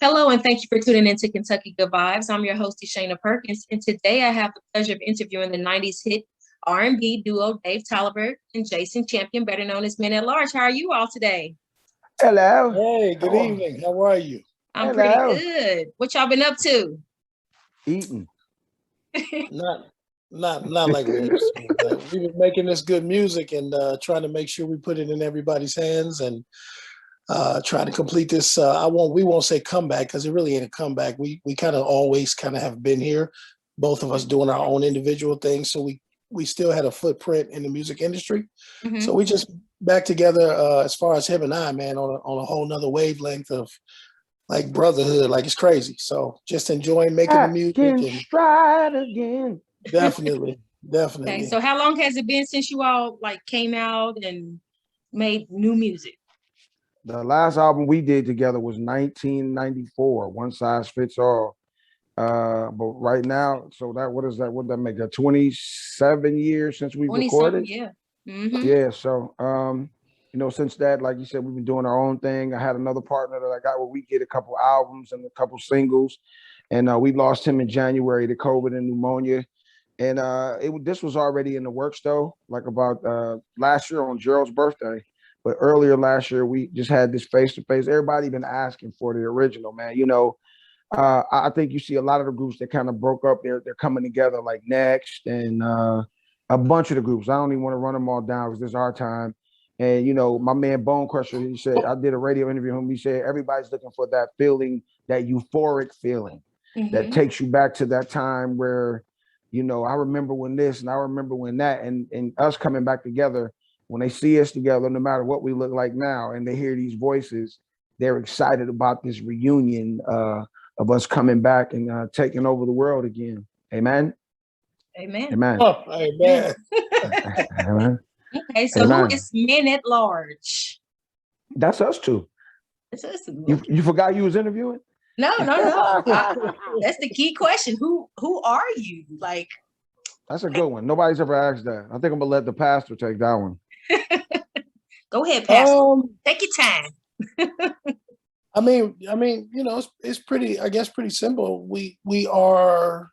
Hello, and thank you for tuning in to Kentucky Good Vibes. I'm your host, DISHAYNA Perkins, and today I have the pleasure of interviewing the 90s hit R&B duo Dave Tolliver and Jason Champion, better known as Men at Large. How are you all today? Hello. Hey, good evening. How are you? I'm pretty good. What y'all been up to? Eating. Not like we used to. We've been making this good music and trying to make sure we put it in everybody's hands and trying to complete this. We won't say comeback because it really ain't a comeback. We kind of always kind of have been here, both of us doing our own individual things. So we still had a footprint in the music industry. Mm-hmm. So we just back together as far as him and I, man, on a whole nother wavelength of like brotherhood, like it's crazy. So just enjoying making the music and stride again. Definitely. Okay, so how long has it been since you all like came out and made new music? The last album we did together was 1994, One Size Fits All. But right now, so that what does that make? 27 years since we recorded? Yeah. Mm-hmm. Yeah. So since that, like you said, we've been doing our own thing. I had another partner that I got where we did a couple albums and a couple singles. And we lost him in January to COVID and pneumonia. And this was already in the works though, like about last year on Gerald's birthday. But earlier last year, we just had this face-to-face. Everybody been asking for the original, man. I think you see a lot of the groups that kind of broke up. They're coming together like Next and a bunch of the groups. I don't even want to run them all down because this is our time. And, my man Bone Crusher, he said, I did a radio interview with him. He said, everybody's looking for that feeling, that euphoric feeling that takes you back to that time where, I remember when this and I remember when that and us coming back together. When they see us together, no matter what we look like now, and they hear these voices, they're excited about this reunion of us coming back and taking over the world again. Amen. Amen. Amen. Oh, amen. Amen. Okay, so Amen. Who is Men at Large? That's us two. That's us. You forgot you was interviewing? No. That's the key question. Who are you? Like, that's a good one. Nobody's ever asked that. I think I'm gonna let the pastor take that one. Go ahead, Pastor. Take your time. I mean, it's pretty, I guess, pretty simple. We are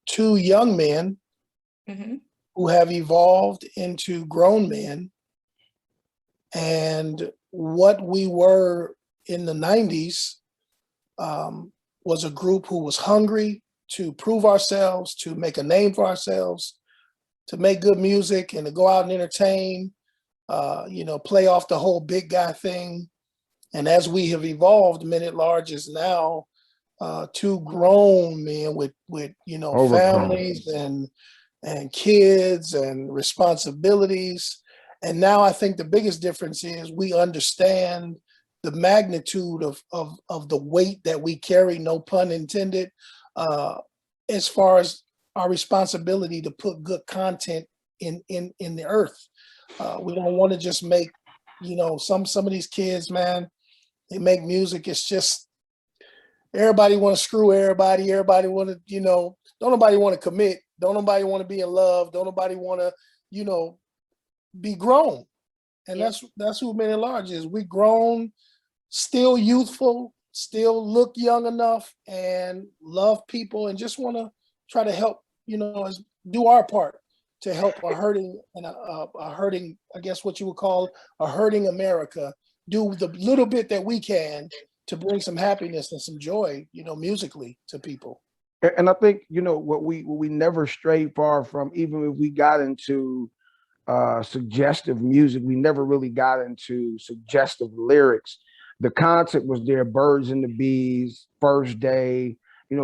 two young men who have evolved into grown men. And what we were in the 90s was a group who was hungry to prove ourselves, to make a name for ourselves, to make good music and to go out and entertain, play off the whole big guy thing. And as we have evolved, Men at Large is now two grown men with families and kids and responsibilities. And now I think the biggest difference is we understand the magnitude of the weight that we carry, no pun intended, as far as our responsibility to put good content in the earth. We don't want to just make, some of these kids, man, they make music. It's just everybody want to screw everybody. Everybody want to, don't nobody want to commit. Don't nobody want to be in love. Don't nobody want to, be grown. And that's who Men at Large is. We grown, still youthful, still look young enough and love people and just want to try to help, do our part to help a hurting, I guess what you would call a hurting America, do the little bit that we can to bring some happiness and some joy, musically to people. And I think, what we never strayed far from, even if we got into suggestive music, we never really got into suggestive lyrics. The concept was there, Birds and the Bees, First Day,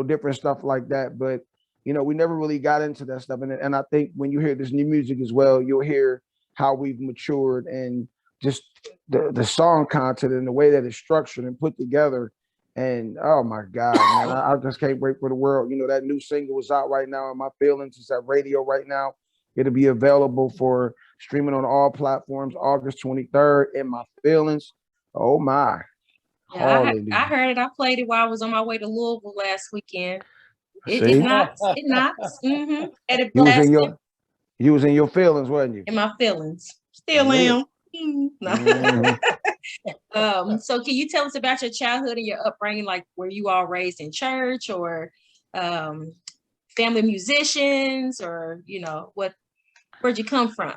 different stuff like that. But, we never really got into that stuff. And I think when you hear this new music as well, you'll hear how we've matured and just the song content and the way that it's structured and put together. And oh my God, man, I just can't wait for the world. That new single is out right now in My Feelings. It's at radio right now. It'll be available for streaming on all platforms August 23rd. In My Feelings. Oh my. Yeah, I heard it. I played it while I was on my way to Louisville last weekend. It knocks. It knocks. You was in your feelings, wasn't you? In my feelings. Still am. No. So can you tell us about your childhood and your upbringing? Like, were you all raised in church or family musicians, or where'd you come from?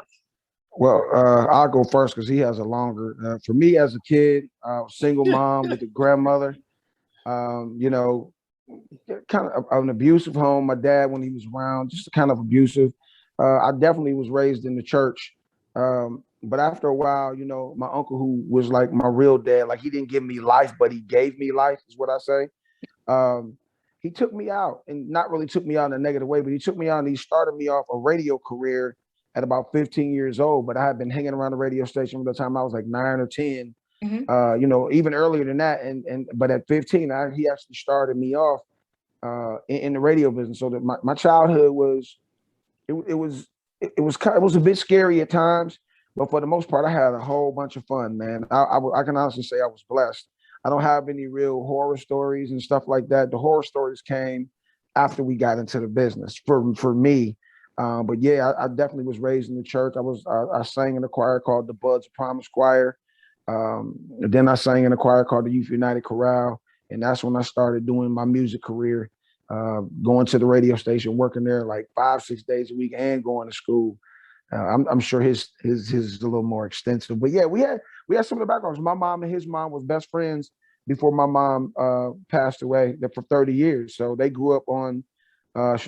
Well, I'll go first because he has a longer. For me as a kid, single mom with a grandmother, you know, kind of an abusive home. My dad, when he was around, just kind of abusive. I definitely was raised in the church. But after a while, you know, my uncle, who was like my real dad, like he didn't give me life, but he gave me life, is what I say. He took me out, and not really took me out in a negative way, but he took me out and he started me off a radio career at about 15 years old. But I had been hanging around the radio station from the time I was like 9 or 10. You know, even earlier than that. But at 15, he actually started me off in the radio business. So that my childhood was it was a bit scary at times, but for the most part, I had a whole bunch of fun, man. I can honestly say I was blessed. I don't have any real horror stories and stuff like that. The horror stories came after we got into the business for me. But yeah, I definitely was raised in the church. I sang in a choir called the Buds Promise Choir. Then I sang in a choir called the Youth United Chorale, and that's when I started doing my music career. Going to the radio station, working there like 5-6 days a week, and going to school. I'm sure his is a little more extensive, but yeah, we had some of the backgrounds. My mom and his mom was best friends before my mom passed away for 30 years. So they grew up on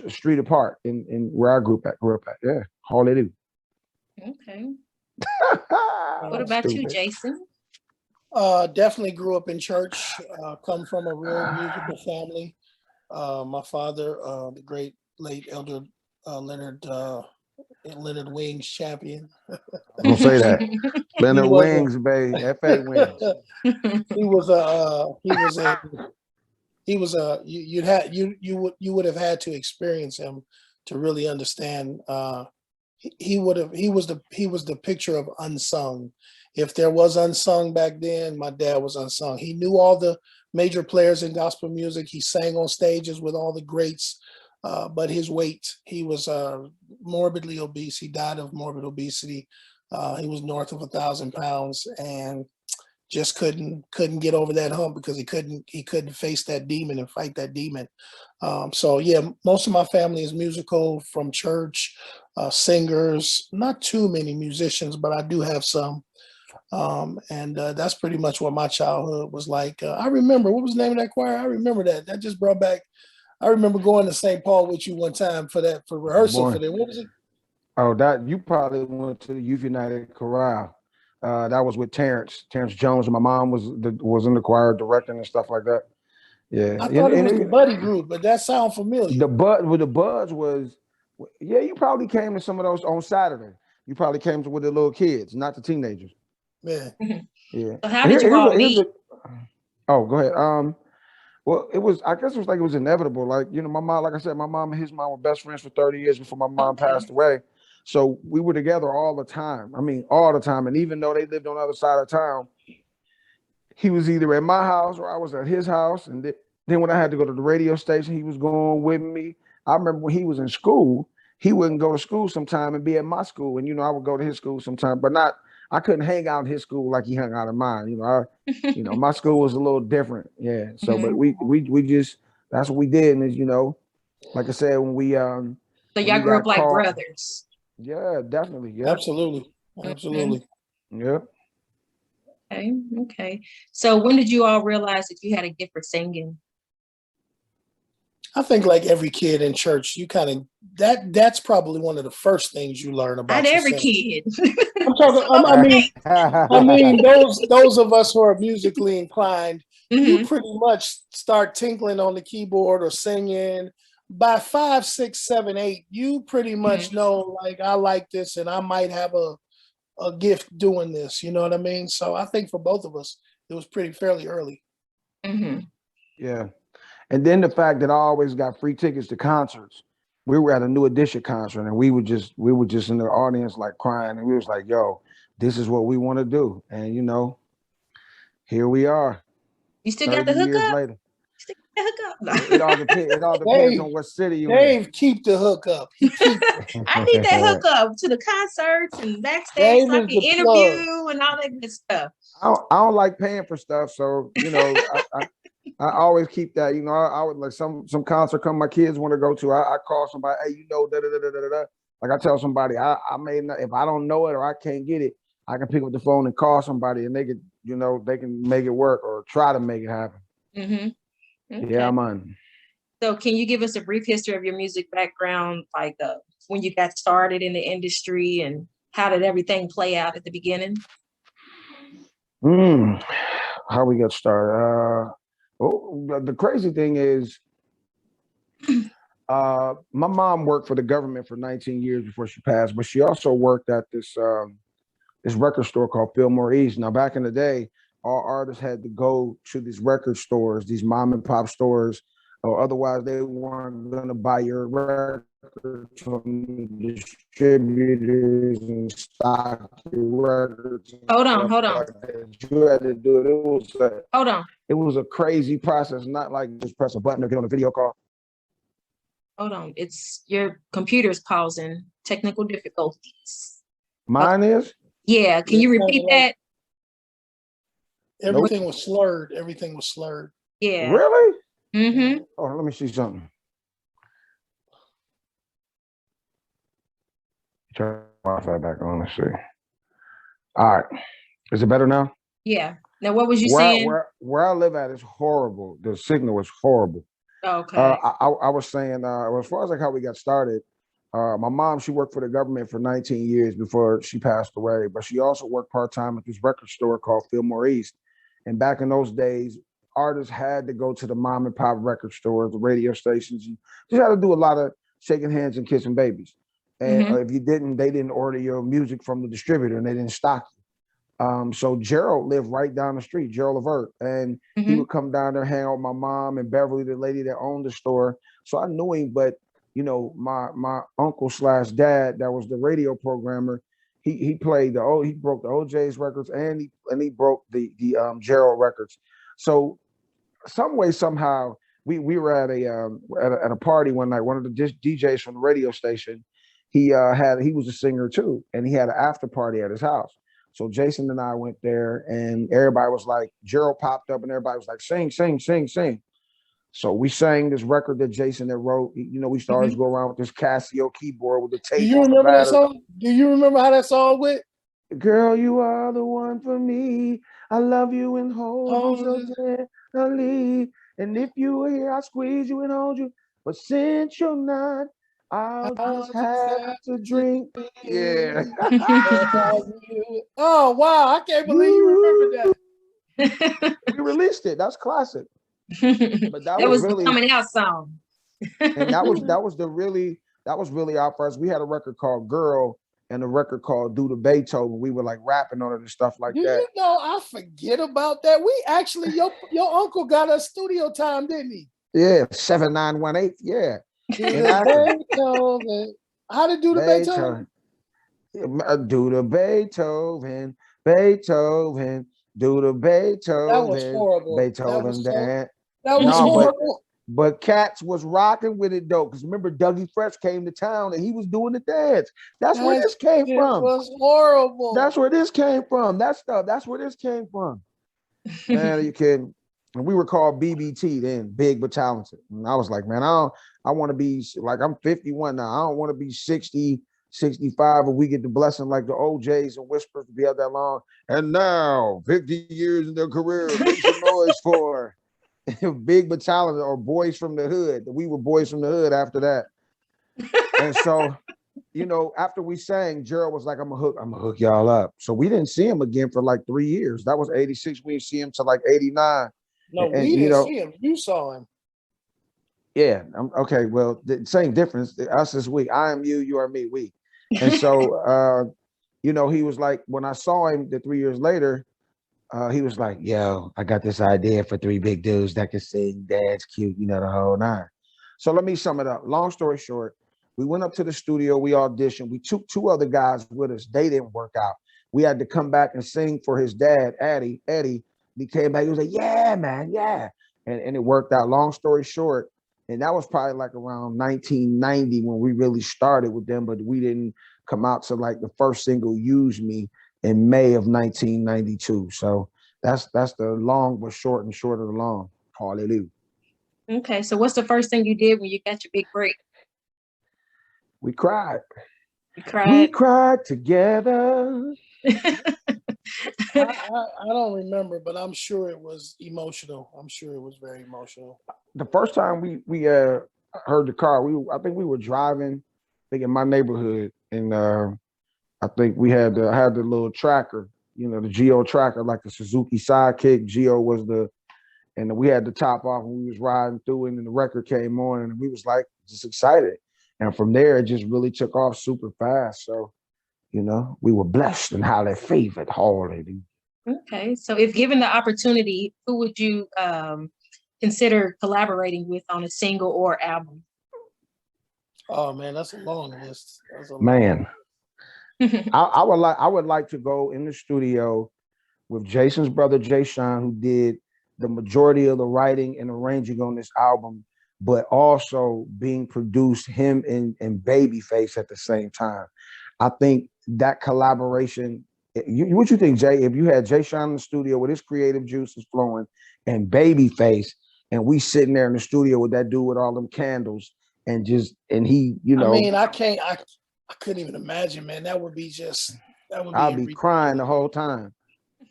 street apart in where I grew up at. Yeah, all they do. Okay. What about you, Jason? Definitely grew up in church. Come from a real musical family. My father, the great late elder Leonard Wings champion. Don't say that. Leonard Wings, baby. F.A. Wings. You would have had to experience him to really understand. He was the picture of unsung. If there was unsung back then, my dad was unsung. He knew all the major players in gospel music. He sang on stages with all the greats. But his weight, he was morbidly obese. He died of morbid obesity. He was north of 1,000 pounds and just couldn't get over that hump because he couldn't face that demon and fight that demon. So yeah, most of my family is musical, from church, singers, not too many musicians, but I do have some. And that's pretty much what my childhood was like. I remember, what was the name of that choir? I remember that. That just brought back. I remember going to St. Paul with you one time for rehearsal for that. What was it? Oh, that you probably went to the Youth United Chorale. That was with Terrence Jones, and my mom was in the choir directing and stuff like that. Yeah, I thought it was the Buddy Group, but that sounds familiar. The Buds was, yeah. You probably came to some of those on Saturday. You probably came to with the little kids, not the teenagers. Yeah. Yeah. So how did you all meet? Oh, go ahead. Well, I guess it was like it was inevitable. Like, you know, my mom, like I said, my mom and his mom were best friends for 30 years before my mom passed away. So we were together all the time. I mean, all the time. And even though they lived on the other side of town, he was either at my house or I was at his house. And then when I had to go to the radio station, he was going with me. I remember when he was in school, he wouldn't go to school sometime and be at my school. And, you know, I would go to his school sometime, but I couldn't hang out in his school like he hung out in mine. You know, my school was a little different. Yeah. So, but we just, that's what we did. And, you know, like I said, when we, so y'all grew up like brothers. Yeah, definitely. Yeah. Absolutely. Yeah. Okay. So when did you all realize that you had a gift for singing? I think like every kid in church, you kind of that's probably one of the first things you learn about. Not every kid. I'm talking. I mean, those of us who are musically inclined, you pretty much start tinkling on the keyboard or singing. By 5, 6, 7, 8, you pretty much know, like, I like this and I might have a gift doing this. You know what I mean? So I think for both of us, it was fairly early. Yeah. And then the fact that I always got free tickets to concerts. We were at a New Edition concert and we were just in the audience like crying, and we was like, yo, this is what we want to do. And you know, here we are. You still got the hookup? Later. It all depends on what city you're in. Keep the hookup. I need that hookup to the concerts and backstage so I can interview and all that good stuff. I don't like paying for stuff, so you know, I always keep that. You know, I would like some concert come my kids want to go to. I call somebody, hey, you know, da da da da da da. Like I tell somebody, I may not, if I don't know it or I can't get it, I can pick up the phone and call somebody, and they could, you know, they can make it work or try to make it happen. Okay. Yeah, I'm on. So can you give us a brief history of your music background, like when you got started in the industry and how did everything play out at the beginning? How we got started? The crazy thing is, my mom worked for the government for 19 years before she passed, but she also worked at this record store called Fillmore East. Now, back in the day, all artists had to go to these record stores, these mom and pop stores, or otherwise they weren't going to buy your records from the distributors and stock your records and Hold on, stuff hold on. like that. You had to do it. Hold on. It was a crazy process, not like just press a button or get on a video call. Hold on. It's your computer's pausing. Technical difficulties. Mine is? Yeah. Can you repeat that? Everything was slurred. Everything was slurred. Yeah. Really? Mm-hmm. Oh, let me see something. Turn Wi-Fi back on. Let's see. All right. Is it better now? Yeah. Now, what was you saying? Where I live at is horrible. The signal is horrible. Okay. I was saying, as far as like how we got started, my mom, she worked for the government for 19 years before she passed away, but she also worked part-time at this record store called Fillmore East. And back in those days, artists had to go to the mom and pop record stores, the radio stations. You just had to do a lot of shaking hands and kissing babies. And if you didn't, they didn't order your music from the distributor and they didn't stock you. So Gerald lived right down the street, Gerald Levert, and he would come down there, hang out with my mom and Beverly, the lady that owned the store. So I knew him, but you know, my uncle slash dad, that was the radio programmer. He played he broke the OJ's records and he broke the Gerald records. So some way somehow we were at a party one night. One of the DJs from the radio station, he was a singer too, and he had an after party at his house. So Jason and I went there, and everybody was like, Gerald popped up, and everybody was like, sing, sing, sing, sing. So we sang this record that Jason had wrote. You know, we started to go around with this Casio keyboard with the tape. Do you remember that song? Do you remember how that song went? Girl, you are the one for me. I love you and hold you so tenderly. And if you were here, I'll squeeze you and hold you. But since you're not, I'll just have to drink. Yeah. Oh, wow. I can't believe you remember that. We released it. That's classic. But that was really the coming out song. And that was really our first. We had a record called Girl and a record called Do the Beethoven. We were like rapping on it and stuff like that. You know, I forget about that. We actually, your uncle got us studio time, didn't he? Yeah, 7918. Yeah. Beethoven. How to do the Beethoven? Do the Beethoven, Beethoven, do the Beethoven. That was horrible. Beethoven that was horrible. But Cats was rocking with it though, because remember Dougie Fresh came to town and he was doing the dance. That's where this came from. It was horrible. That's where this came from. That's where this came from. Man, are you kidding? And we were called BBT then, Big But Talented. And I was like, man, I want to be like, I'm 51 now. I don't want to be 60, 65, and we get the blessing like the OJs and Whispers to be out that long. And now, 50 years in their career, make some noise for Big But Talented or Boys from the Hood. We were Boys from the Hood after that. And so, you know, after we sang, Gerald was like, I'm gonna hook y'all up. So we didn't see him again for like 3 years. That was 86. We didn't see him till like 89. No, we didn't see him. You saw him. Yeah. Okay. Well, the same difference. Us is we. I am you. You are me. We. And so, you know, he was like, when I saw him the 3 years later, he was like, yo, I got this idea for 3 big dudes that can sing, dance, cute, you know, the whole nine. So let me sum it up. Long story short, we went up to the studio. We auditioned. We took 2 other guys with us. They didn't work out. We had to come back and sing for his dad, Eddie. He came back. He was like, yeah, man, yeah. And it worked out. Long story short, and that was probably like around 1990 when we really started with them, but we didn't come out to like the first single, Use Me, in May of 1992. So that's the long but short and short of the long. Hallelujah. Okay, so what's the first thing you did when you got your big break? We cried. You We cried? cried together. I don't remember, but I'm sure it was emotional. I'm sure it was very emotional. The first time we heard the car, I think we were driving, I think in my neighborhood, and I think we had the little tracker, you know, the Geo tracker, like the Suzuki Sidekick. Geo was and we had the top off when we was riding through, and then the record came on, and we was like just excited. And from there, it just really took off super fast. So, you know, we were blessed and highly favored. Hallelujah. Okay, so if given the opportunity, who would you consider collaborating with on a single or album? Oh man, that's a long list. Man, I would like to go in the studio with Jason's brother Jay Sean, who did the majority of the writing and arranging on this album, but also being produced, him and Babyface at the same time. I think that collaboration. What you think, Jay? If you had Jay Sean in the studio with his creative juices flowing and Babyface, and we sitting there in the studio with that dude with all them candles, and he, you know, I mean, I couldn't even imagine, man. That would be I'd be crying the whole time.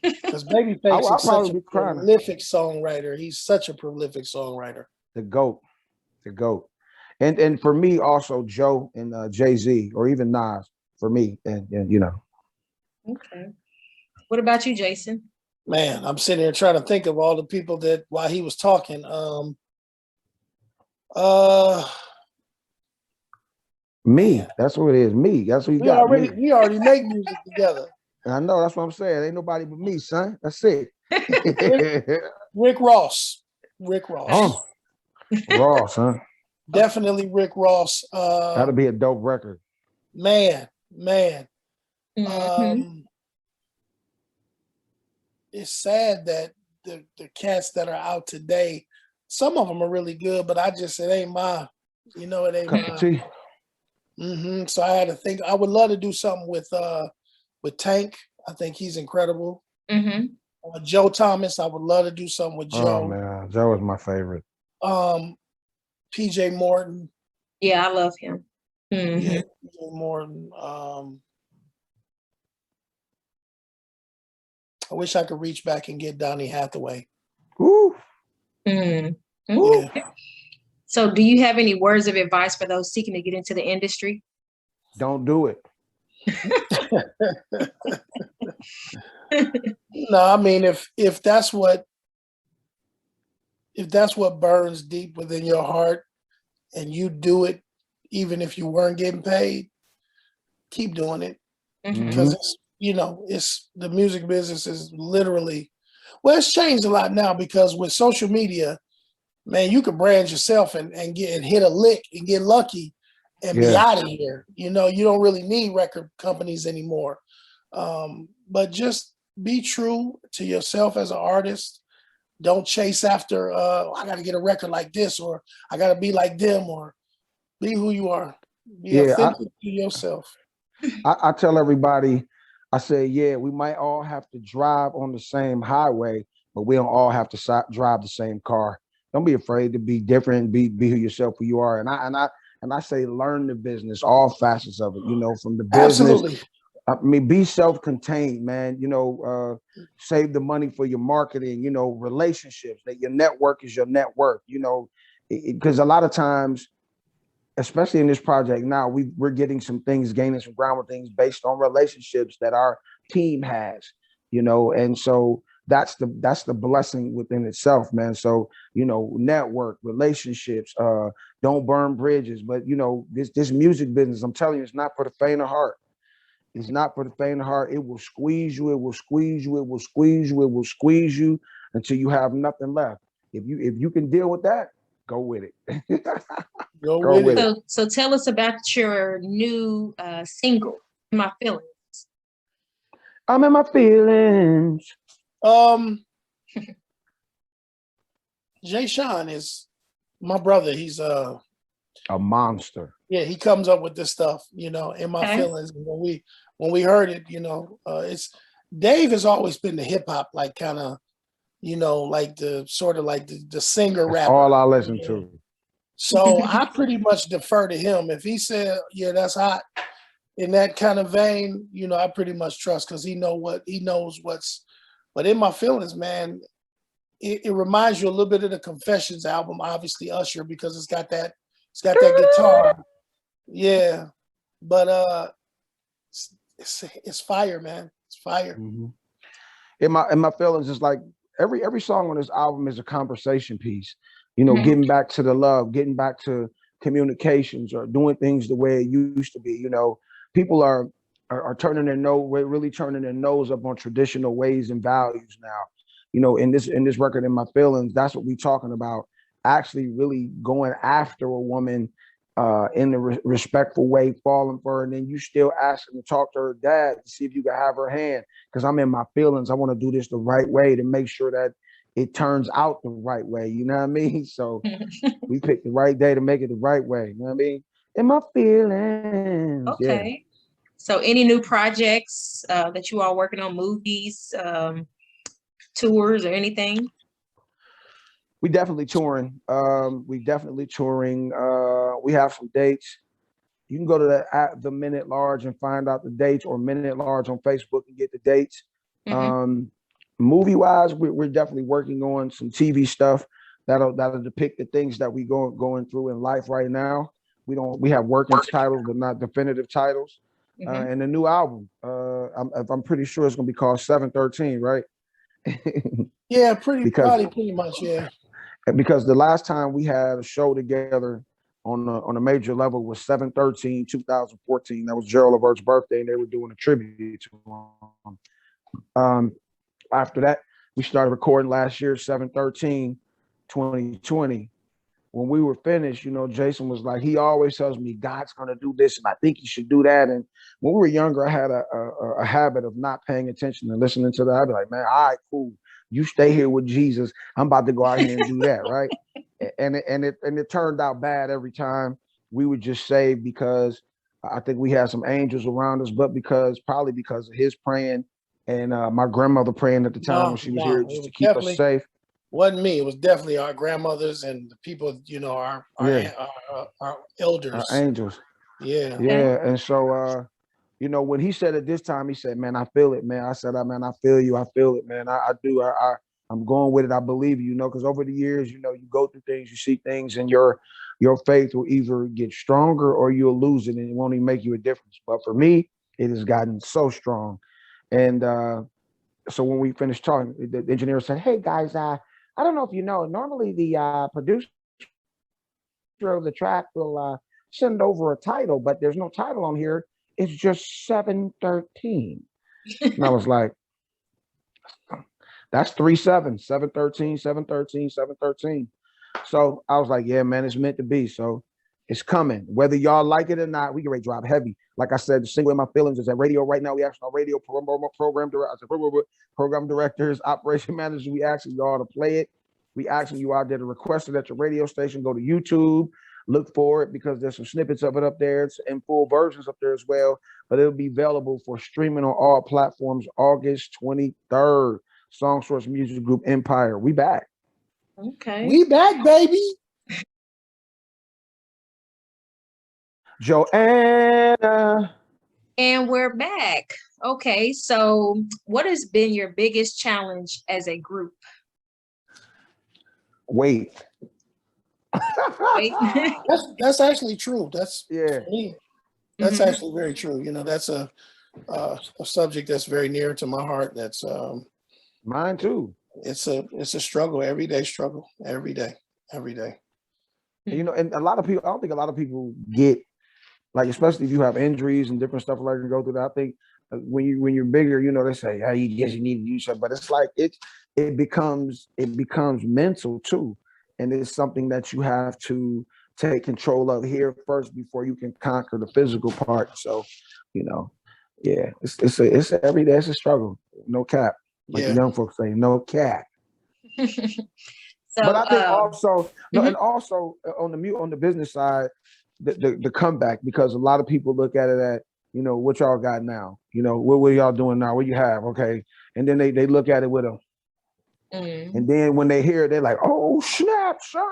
Because Babyface is such a crying. prolific songwriter. He's such a prolific songwriter. The GOAT. And for me also Joe and Jay-Z, or even Nas for me, and you know. Okay. What about you, Jason? Man, I'm sitting here trying to think of all the people that while he was talking. Me. That's what it is. Me. That's what you got. We already make music together. I know, that's what I'm saying. Ain't nobody but me, son. That's it. Rick Ross. Oh, Ross, huh? Definitely Rick Ross. That'll be a dope record. Man. Mm-hmm. It's sad that the cats that are out today, some of them are really good, but it ain't mine. You know, it ain't mine. So I had to think. I would love to do something with Tank. I think he's incredible. Mm-hmm. Joe Thomas. I would love to do something with Joe. Oh man, Joe is my favorite. PJ Morton. Yeah, I love him. Mm-hmm. Yeah, PJ Morton. I wish I could reach back and get Donny Hathaway. Woo. Mm-hmm. Yeah. So do you have any words of advice for those seeking to get into the industry? Don't do it. No, I mean, if that's what burns deep within your heart and you do it, even if you weren't getting paid, keep doing it. Because it's the music business is literally, well, it's changed a lot now because with social media, man, you can brand yourself and hit a lick and get lucky and be out of here. You know, you don't really need record companies anymore. But just be true to yourself as an artist. Don't chase after, I got to get a record like this, or I got to be like them, or be who you are. Be authentic to yourself. I tell everybody, I say, yeah, we might all have to drive on the same highway, but we don't all have to drive the same car. Don't be afraid to be different, be who yourself, who you are. And I say, learn the business, all facets of it, you know, from the business. Absolutely. I mean, be self-contained, man. You know, save the money for your marketing, you know, relationships, that your network is your net worth, you know, because a lot of times, especially in this project now, we're getting some things, gaining some ground with things based on relationships that our team has, you know, and so that's the blessing within itself, man. So, you know, network, relationships, don't burn bridges. But you know, this music business, I'm telling you, it's not for the faint of heart. It's not for the faint of heart. It will squeeze you, it will squeeze you, it will squeeze you, it will squeeze you until you have nothing left. If you can deal with that, go with it. Go with it. So tell us about your new single, My Feelings. I'm in my feelings. Jay Sean is my brother. He's a monster. Yeah, he comes up with this stuff, you know, in my feelings. And when we heard it, you know, Dave has always been the hip hop, like kind of, you know, like the sort of like the singer That's rapper. all I listen to. So I pretty much defer to him. If he said, yeah, that's hot in that kind of vein, you know, I pretty much trust because he knows what's, but in my feelings, man, it reminds you a little bit of the Confessions album, obviously Usher, because it's got that guitar. Yeah. But it's fire, man. It's fire. Mm-hmm. In my feelings, it's like every song on this album is a conversation piece. You know, getting back to the love, getting back to communications, or doing things the way it used to be. You know, people are turning their really turning their nose up on traditional ways and values now. You know, in this record, in my feelings, that's what we're talking about. Actually, really going after a woman in a respectful way, falling for her, and then you still asking to talk to her dad to see if you can have her hand. Because I'm in my feelings, I want to do this the right way to make sure that it turns out the right way. You know what I mean? So we picked the right day to make it the right way. You know what I mean? In my feelings. Okay. Yeah. So any new projects that you are working on, movies, tours, or anything? We definitely touring. We have some dates. You can go to the Minute Large and find out the dates, or Minute Large on Facebook and get the dates. Movie wise, we're definitely working on some TV stuff that'll depict the things that we going through in life right now. We have working titles, but not definitive titles. And the new album, I'm pretty sure it's gonna be called 713, right? Yeah, pretty much, yeah. Because the last time we had a show together on a major level was 7/13/2014. That was Gerald Levert's birthday, and they were doing a tribute to him. After that, we started recording last year, 7/13/2020. When we were finished, you know, Jason was like, he always tells me God's gonna do this, and I think you should do that. And when we were younger, I had a habit of not paying attention and listening to that. I'd be like, man, all right, cool. You stay here with Jesus. I'm about to go out here and do that, right? And it turned out bad every time. We would just say, because I think we had some angels around us, but probably because of his praying and my grandmother praying at the time when she was here, just to keep us safe. Wasn't me. It was definitely our grandmothers and the people, you know, our elders, our angels. Yeah. Yeah. And so you know, when he said it this time, he said, man, I feel it, man. I said, man, I feel you. I feel it, man. I do. I'm going with it. I believe you know, because over the years, you know, you go through things, you see things, and your faith will either get stronger or you'll lose it, and it won't even make you a difference. But for me, it has gotten so strong. And so when we finished talking, the engineer said, hey, guys, I don't know if you know, normally the producer of the track will send over a title, but there's no title on here. It's just 713. And I was like, that's 3/7, 713, 713, 713. So I was like, yeah, man, it's meant to be. So it's coming. Whether y'all like it or not, we get ready to drop heavy. Like I said, the single In My Feelings is at radio right now. We actually on radio program directors, operation managers. We asking y'all to play it. We asking you out there to request it at your radio station. Go to YouTube, look for it, because there's some snippets of it up there. It's in full versions up there as well. But it'll be available for streaming on all platforms August 23rd. Song Source Music Group Empire. We back. Okay. We back, baby. Joanna. And we're back. Okay, so what has been your biggest challenge as a group? Wait. That's actually true. That's That's actually very true. You know, that's a subject that's very near to my heart. That's mine too. It's a struggle, everyday struggle, every day. You know, and a lot of people, I don't think a lot of people get, like, especially if you have injuries and different stuff like you go through that. I think when you're bigger, you know, they say, hey, you need to use something, but it's like it becomes mental too, and it's something that you have to take control of here first before you can conquer the physical part. So, you know, yeah, it's every day. It's a struggle, no cap. Like the young folks say, no cap. So, but I think also, and also on the business side, the comeback, because a lot of people look at it you know, what y'all got now? You know, what y'all doing now? What you have? Okay. And then they look at it with them. And then when they hear it, they're like, oh, snap, son.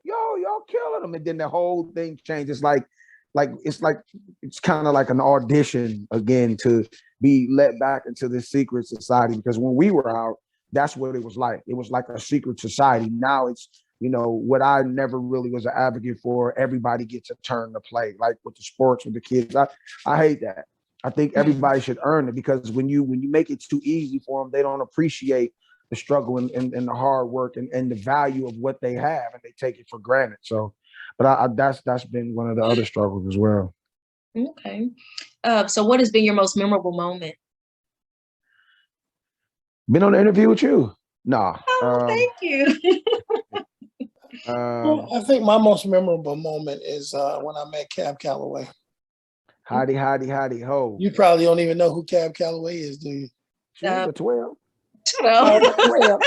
Yo, y'all killing them. And then the whole thing changes. It's kind of like an audition again to be let back into this secret society. Because when we were out, that's what it was like. It was like a secret society. Now it's, you know, what I never really was an advocate for. Everybody gets a turn to play, like with the sports, with the kids. I hate that. I think everybody should earn it, because when you make it too easy for them, they don't appreciate the struggle and the hard work and the value of what they have, and they take it for granted. So, but that's been one of the other struggles as well. Okay. So what has been your most memorable moment? Been on an interview with you? No. Thank you. Well, I think my most memorable moment is when I met Cab Calloway. Howdy, ho. You probably don't even know who Cab Calloway is, do you? She's a 12. Shut up. 12.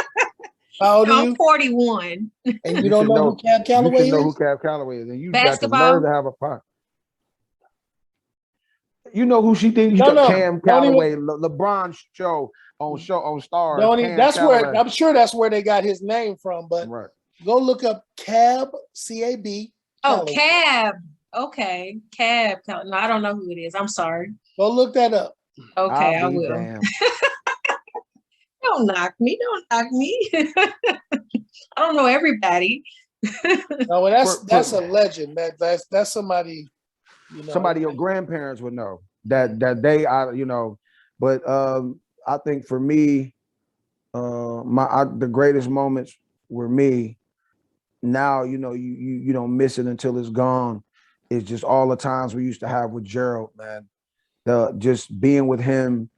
How old are you? I'm 41. And you don't know who Cab Calloway is? You should know who Cab Calloway is. And you Basketball? got the nerve to have a pot. You know who she thinks? No. Cam Calloway, LeBron show on Stars. That's Calloway. Where I'm sure that's where they got his name from. But right. Go look up Cab, C-A-B. Oh, Cab. Okay, Cab. No, I don't know who it is. I'm sorry. Go look that up. Okay, I will. Don't knock me. I don't know everybody. No, well, that's a legend. That's somebody. You know, somebody your grandparents would know that they are, you know. But I think for me, the greatest moments were me. Now, you know, you don't miss it until it's gone. It's just all the times we used to have with Gerald, man. Just being with him,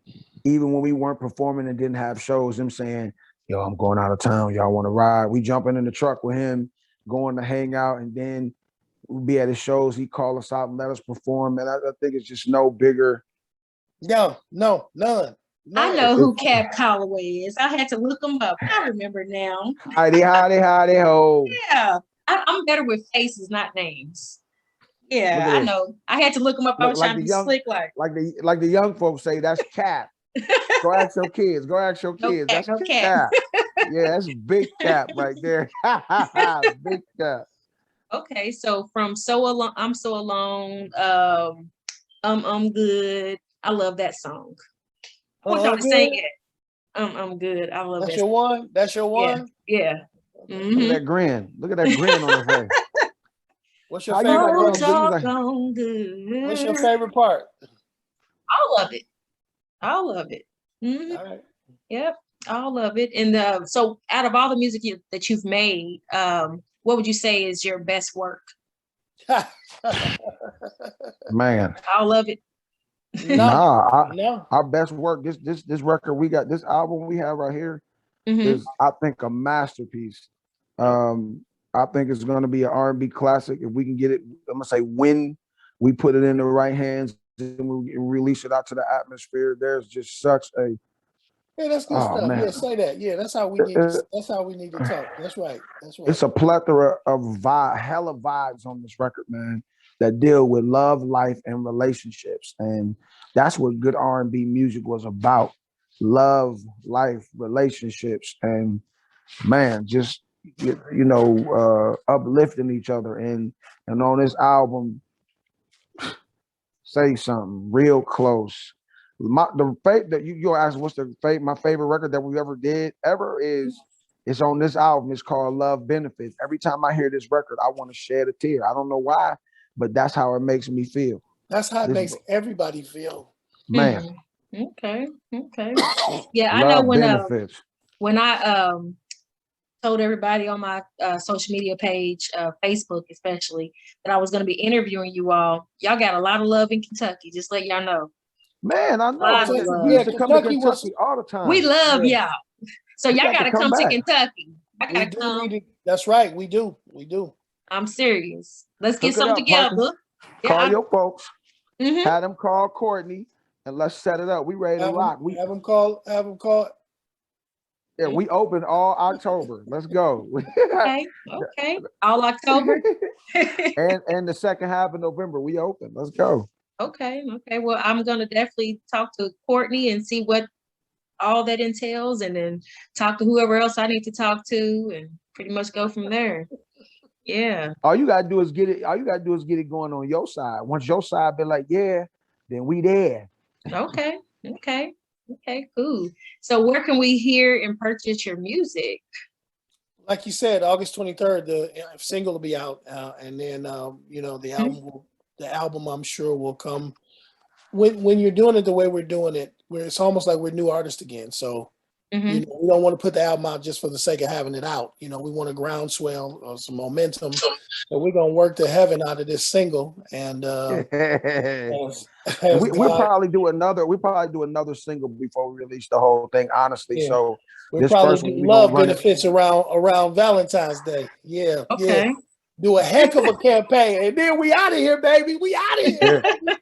even when we weren't performing and didn't have shows, him saying, yo, I'm going out of town. Y'all want to ride? We jumping in the truck with him, going to hang out, and then we'd be at his shows. He'd call us out and let us perform. And I think it's just no bigger. No, none. I know who Cab Calloway is. I had to look him up. I remember now. Howdy, ho. Yeah, I'm better with faces, not names. Yeah, I know. I had to look him up. I was trying to be slick, like the young folks say. That's Cap. Go ask your kids. That's Cap. Yeah, that's big Cap right there. Big Cap. Okay, so from So Alone, I'm So Alone. I'm Good. I love that song. I want y'all to sing it. I'm Good. I love that. That's your one? That's your one? Yeah. Look at that grin. Look at that grin on her face. What's your favorite part? What's your favorite part? All of it. Mm-hmm. All right. Yep, all of it. And so out of all the music that you've made, what would you say is your best work? Man. All of it. No. Our best work, this record we got, this album we have right here is, I think, a masterpiece. I think it's going to be an R&B classic if we can get it. I'm gonna say when we put it in the right hands and we release it out to the atmosphere. There's just such a that's good stuff. Man. Yeah, say that. Yeah, that's how we need. That's how we need to talk. That's right. It's a plethora of hella vibes on this record, man, that deal with love, life, and relationships, and that's what good R&B music was about: love, life, relationships, and man, just uplifting each other. And on this album, say something real close. You asked what's my favorite record that we ever did is it's on this album. It's called Love Benefits. Every time I hear this record, I want to shed a tear. I don't know why, but that's how it makes me feel. That's how it makes everybody feel. Man. Okay. Yeah, I know when I told everybody on my social media page, Facebook especially, that I was going to be interviewing you all. Y'all got a lot of love in Kentucky. Just let y'all know. Man, I know. We used to come to Kentucky all the time. We love y'all. So y'all got to come to Kentucky. I got to come. That's right. We do. I'm serious. Let's get something together. Call your folks. Have them call Courtney and let's set it up. We ready to rock. Have them call. Yeah, we open all October. Let's go. Okay. All October. and the second half of November, we open. Let's go. Okay. Okay. Well, I'm gonna definitely talk to Courtney and see what all that entails, and then talk to whoever else I need to talk to, and pretty much go from there. Yeah. All you gotta do is get it. All you gotta do is get it going on your side. Once your side be like, yeah, then we there. Okay. Okay. Okay. Cool. So where can we hear and purchase your music? Like you said, August 23rd, the single will be out, and then you know, the album I'm sure will come. When you're doing it the way we're doing it, where it's almost like we're new artists again. So you know, we don't want to put the album out just for the sake of having it out. You know, we want a groundswell or some momentum. So we're gonna work the heaven out of this single, and We'll probably do another single before we release the whole thing, honestly. Yeah. So we'll this probably first one, do we love gonna run it. benefits around Valentine's Day. Yeah, Okay. yeah. Do a heck of a campaign, and then we out of here, baby. We out of here. Yeah.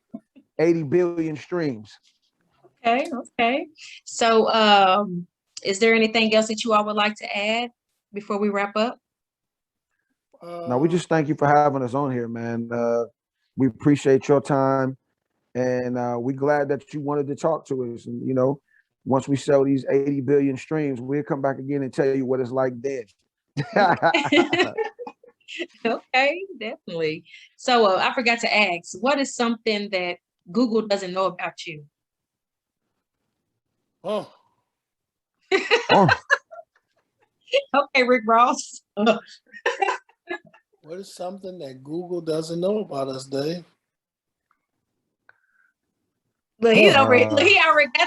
80 billion streams. Okay. Okay. So, is there anything else that you all would like to add before we wrap up? No, we just thank you for having us on here, man. We appreciate your time, and we're glad that you wanted to talk to us. And you know, once we sell these 80 billion streams, we'll come back again and tell you what it's like then. Okay, definitely. So I forgot to ask, what is something that Google doesn't know about you? Oh, Oh, Okay, Rick Ross. what is something that Google doesn't know about us, Dave? Look, he already got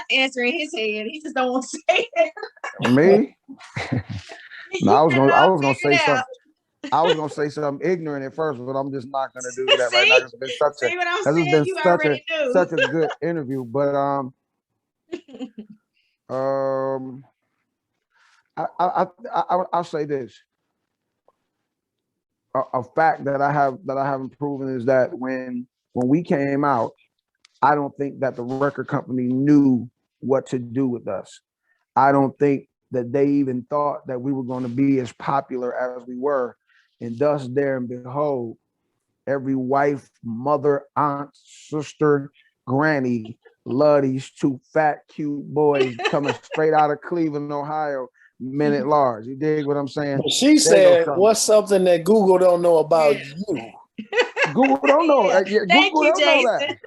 the answer in his head. He just don't want to say it. me? No, I was gonna Figure say it something. out. I was gonna say something ignorant at first, but I'm just not gonna do that right now. It's been See what I'm this has saying? been You already such knew. a good interview. But I'll say this. A fact that I haven't proven is that when we came out, I don't think that the record company knew what to do with us. I don't think that they even thought that we were going to be as popular as we were. And thus, there and behold, every wife, mother, aunt, sister, granny love these two fat, cute boys coming straight out of Cleveland, Ohio, men at large. You dig what I'm saying? Well, she said, "What's something that Google don't know about you?" Google don't know. Yeah. Thank Google you, don't know Jason. that.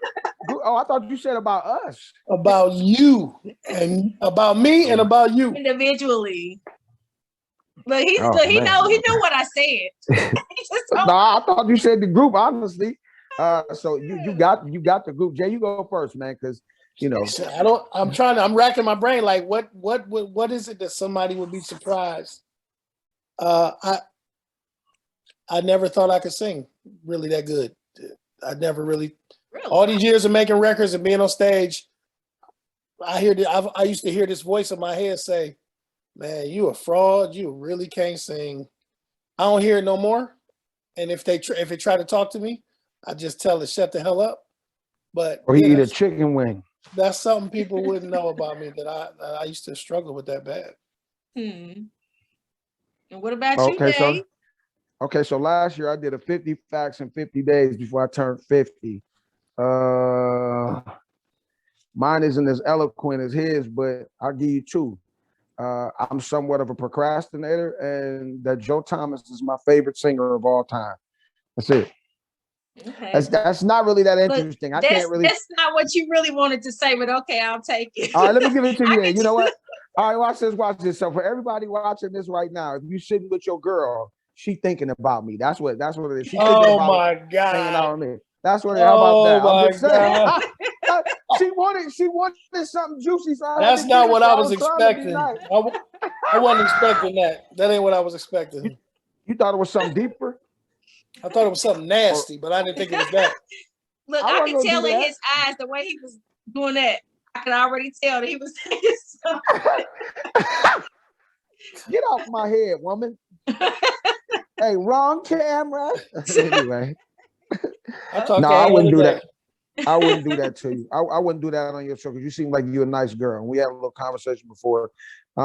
Oh, I thought you said about us. About you and about me and about you. Individually. But he Oh, he man. knew what I said. No, I thought you said the group, honestly. So you got the group. Jay, you go first, man, because you know. I'm racking my brain. Like, what is it that somebody would be surprised? I never thought I could sing really that good. I never really. All these years of making records and being on stage, I used to hear this voice in my head say, "Man, you a fraud. You really can't sing." I don't hear it no more. And if it try to talk to me, I just tell it shut the hell up. But or he eat a chicken wing. That's something people wouldn't know about me, that I used to struggle with that bad. And what about you, Dave? So last year I did a 50 facts in 50 days before I turned 50. Mine isn't as eloquent as his, but I'll give you two. I'm somewhat of a procrastinator, and that Joe Thomas is my favorite singer of all time. That's it. Okay. That's not really that interesting. Look, that's not what you really wanted to say, but okay, I'll take it. All right, let me give it to you. You know what? All right, watch this. So for everybody watching this right now, if you're sitting with your girl, she thinking about me. That's what it is. She thinking about my God. Hanging out with me. That's what it is. How about that? I'm just saying. She wanted something juicy. So that's not what I was expecting. Nice. I wasn't expecting that. That ain't what I was expecting. You thought it was something deeper? I thought it was something nasty, but I didn't think it was that. Look, I could tell in his eyes the way he was doing that. I could already tell that he was saying something. Get off my head, woman. Hey, wrong camera. Anyway. I wouldn't do that. I wouldn't do that to you. I wouldn't do that on your show because you seem like you're a nice girl. And we had a little conversation before.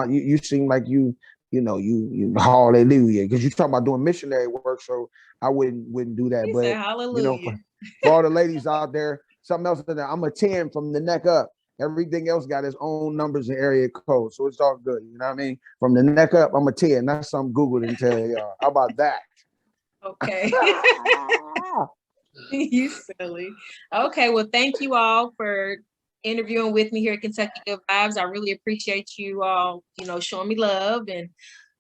You seem like you hallelujah, because you talking about doing missionary work. So I wouldn't do that. But hallelujah. for all the ladies out there, something else in there. I'm a 10 from the neck up. Everything else got its own numbers and area code, so it's all good. You know what I mean? From the neck up, I'm a 10. That's something Google didn't tell y'all. How about that? Okay. You silly. Okay, well, thank you all for interviewing with me here at Kentucky Good Vibes. I really appreciate you all, showing me love. And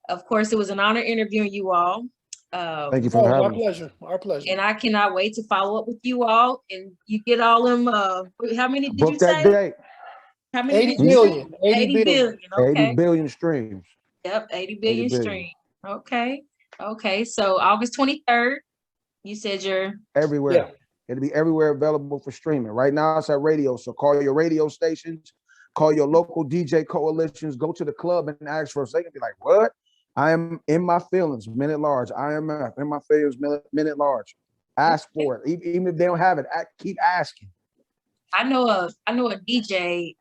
of course, it was an honor interviewing you all. Thank you for having me. Our pleasure. Our pleasure. And I cannot wait to follow up with you all. And you get all them, how many did you say? Date. How many 80 billion. 80 billion. Okay. 80 billion streams. Yep, 80 billion streams. Okay. Okay. So August 23rd, you said you're everywhere. Yeah. It'll be everywhere available for streaming. Right now it's at radio. So call your radio stations, call your local DJ coalitions, go to the club and ask for us. They can be like, what? I am in my feelings, minute large. IMF, in my feelings, minute large. Ask for it. Even if they don't have it, keep asking. I know a DJ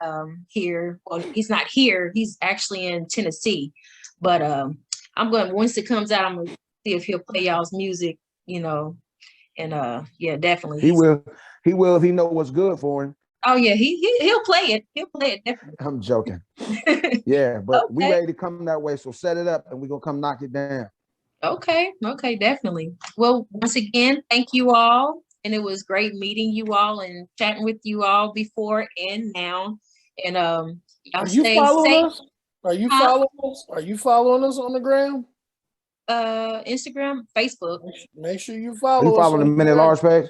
here. Well, he's not here. He's actually in Tennessee. But I'm going, once it comes out, I'm gonna see if he'll play y'all's music, and yeah, definitely. He will if he know what's good for him. Oh yeah, he'll play it. He'll play it, definitely. I'm joking. Yeah, but we ready to come that way. So set it up and we're gonna come knock it down. Okay, definitely. Well, once again, thank you all. And it was great meeting you all and chatting with you all before and now. And y'all stay safe. Us? Are you following us? Are you following us on the gram? Instagram, Facebook. Make sure you follow us. You following the Minute Large page?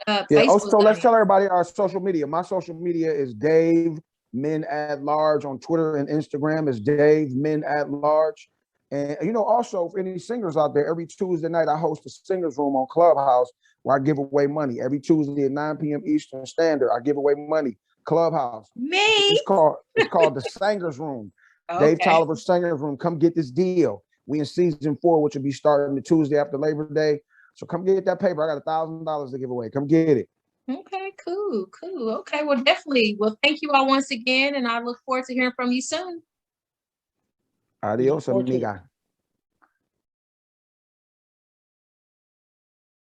Yeah. Facebook, so let's tell everybody our social media. My social media is Dave Men at Large on Twitter and Instagram is Dave Men at Large. And also for any singers out there, every Tuesday night I host a singers room on Clubhouse where I give away money. Every Tuesday at 9 p.m. Eastern Standard, I give away money. Clubhouse. Me? It's called the Singers Room. Okay. Dave Tolliver Singers Room. Come get this deal. We in season 4, which will be starting the Tuesday after Labor Day. So come get that paper. I got $1,000 to give away. Come get it. Okay, cool. Okay, well, definitely. Well, thank you all once again, and I look forward to hearing from you soon. Adios, amiga.